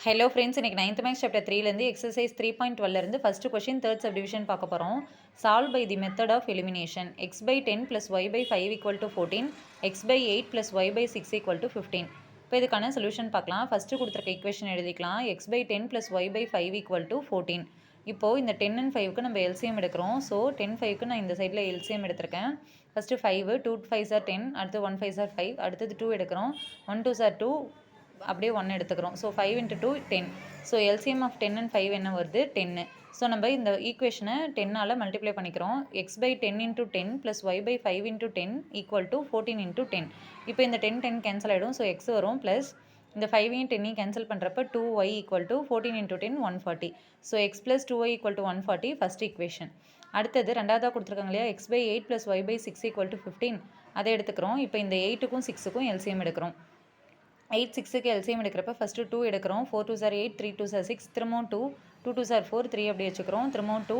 Hello friends, இன்னைக்கு 9th maths chapter 3லேருந்து exercise 3.12லேருந்து ஃபஸ்ட்டு கொஷின் தேர்ட் சப்டிவிஷன் பார்க்க போகிறோம். Solve by the method of elimination. X by 10 plus Y by 5 equal to 14, x by 8 plus Y by 6 equal to 15. இப்போ இதுக்கான solution பார்க்கலாம். First கொடுத்துருக்க equation எழுதிக்கலாம். X by 10 plus Y by 5 equal to 14. இப்போது இந்த 10 and 5க்கு நம்ம LCM எடுக்கிறோம். So 10 5க்கு நான் இந்த சைடில் எல்சிஎம் எடுத்திருக்கேன். ஃபஸ்ட்டு 5, 2 5s are 10, அடுத்து 1 5s are 5, அடுத்தது 2 எடுக்கிறோம். 1 2s are 2, அப்படியே 1 எடுத்துக்கிறோம். So 5 × 2 10. So LCM of 10 and 5 என்ன வருது? 10. ஸோ நம்ம இந்த ஈக்குவேஷனை 10ஆல் மல்டிப்ளை பண்ணிக்கிறோம். X by 10 × 10 plus Y by 5 × 10 equal to 14 × 10. இப்போ இந்த 10 10 கேன்சல் ஆகிடும். ஸோ எக்ஸ் வரும் ப்ளஸ் இந்த 5ஐயும் 10ஐயும் கேன்சல் பண்ணுறப்ப 2y equal to 14 × 10 140. So X plus 2y equal to 140 first equation. அடுத்தது ரெண்டாவதாக கொடுத்துருக்காங்க இல்லையா, X by 8 plus Y by 6 equal to 15. அதை எடுத்துக்கிறோம். இப்போ இந்த 8க்கும் 6க்கும் எல்சிஎம் எடுக்கிறோம். 8 6க்கு எல்சிஎம் எடுக்கிறப்ப ஃபஸ்ட்டு 2 எடுக்கிறோம். 4 2s are 8, 3 2s are 6, திரும்பவும் 2 2 2s are 4, 3 அப்படி வச்சுக்கிறோம். திரும்பவும் 2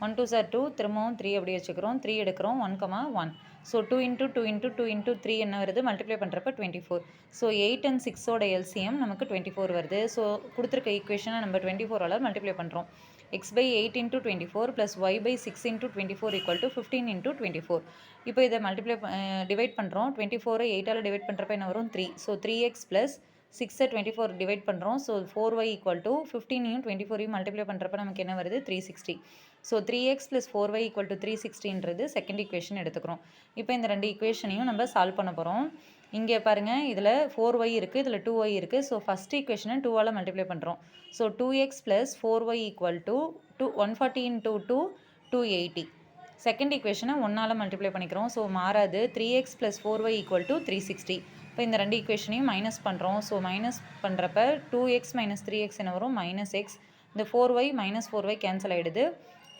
1 2s are 2, திரும்பவும் 3 அப்படி வச்சுக்கிறோம். 3 எடுக்கிறோம். 1 1. ஸோ 2 × 2 × 2 × 3 என்ன வருது? மல்டிப்ளை பண்ணுறப்ப 24. ஸோ 8 and 6ஓட எல்சிஎம் நமக்கு 24 வருது. ஸோ கொடுத்துருக்க ஈக்குவேஷனை நம்ம 24ஆல் மல்டிப்ளை பண்ணுறோம். X by 8 × 24 plus Y by 6 × 24 equal to 15 × 24. இப்போ இதை மல்டிப்ளை டிவைட் பண்ணுறோம். 24 8ஆல் டிவைட் பண்ணுறப்ப என்ன வரும்? 3. ஸோ 3x ப்ளஸ் 6 24 டிவைட் பண்ணுறோம். ஸோ 4y ஈக்குவல் டு 15ஐயும் 24ஐயும் மல்டிப்ளை பண்ணுறப்ப நமக்கு என்ன வருது? 360. So 3x plus 4y equal to 360ன்றது செகண்ட் ஈக்குவேஷன் எடுத்துக்கிறோம். இப்போ இந்த ரெண்டு ஈக்குவேஷனையும் நம்ம சால்வ் பண்ண போகிறோம். இங்கே பாருங்கள், இதில் 4y இருக்குது, இதில் 2y இருக்குது. ஸோ ஃபஸ்ட் ஈக்குவேஷனை 2ஆல் மல்டிப்ளை பண்ணுறோம். So 2x plus 4y equal to 140 × 2 280. Second ஈக்குவேஷனை 1ஆல் மல்டிப்ளை பண்ணிக்கிறோம். ஸோ மாறாது. 3x plus 4y equal to 360. இப்போ இந்த ரெண்டு ஈக்குவேஷனையும் மைனஸ் பண்ணுறோம். ஸோ மைனஸ் பண்ணுறப்ப 2x மைனஸ் 3x என்ன வரும்? -x. இந்த 4y மைனஸ் 4y கேன்சல் ஆகிடுது.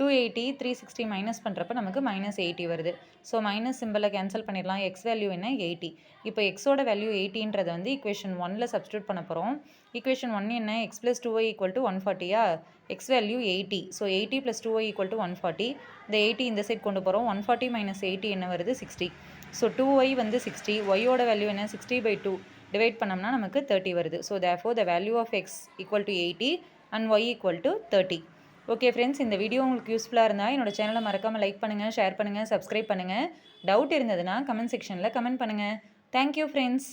280 360 மைனஸ் பண்ணுறப்ப நமக்கு -80 வருது. ஸோ மைனஸ் சிம்பிளை கேன்சல் பண்ணிடலாம். எக்ஸ் வேல்யூ என்ன? 80. இப்போ எக்ஸோட வேல்யூ 80ன்றதை வந்து ஈக்குவேஷன் 1ல் சப்ஸ்டியூட் பண்ண போகிறோம். ஈக்குவேஷன் 1 என்ன? X plus 2y equal to 140யா? X value 80. So 80 plus 2y equal to 140. இந்த 80 இந்த சைட் கொண்டு போகிறோம். 140 மைனஸ் 80 என்ன வருது? 60. ஸோ 2y வந்து 60. ஒய்யோட வேல்யூ என்ன? 60/2 டிவைட் பண்ணோம்னா நமக்கு 30 வருது. So therefore the value of x equal to 80 and y equal to 30. Okay friends, இந்த வீடியோ உங்களுக்கு யூஸ்ஃபுல்லாக இருந்தால் என்னோட சேனலை மறக்காமல் லைக் பண்ணுங்கள், ஷேர் பண்ணுங்கள், சப்ஸ்கிரைப் பண்ணுங்கள். டவுட் இருந்ததுன்னா கமெண்ட் செக்ஷனில் கமெண்ட் பண்ணுங்கள். Thank you friends.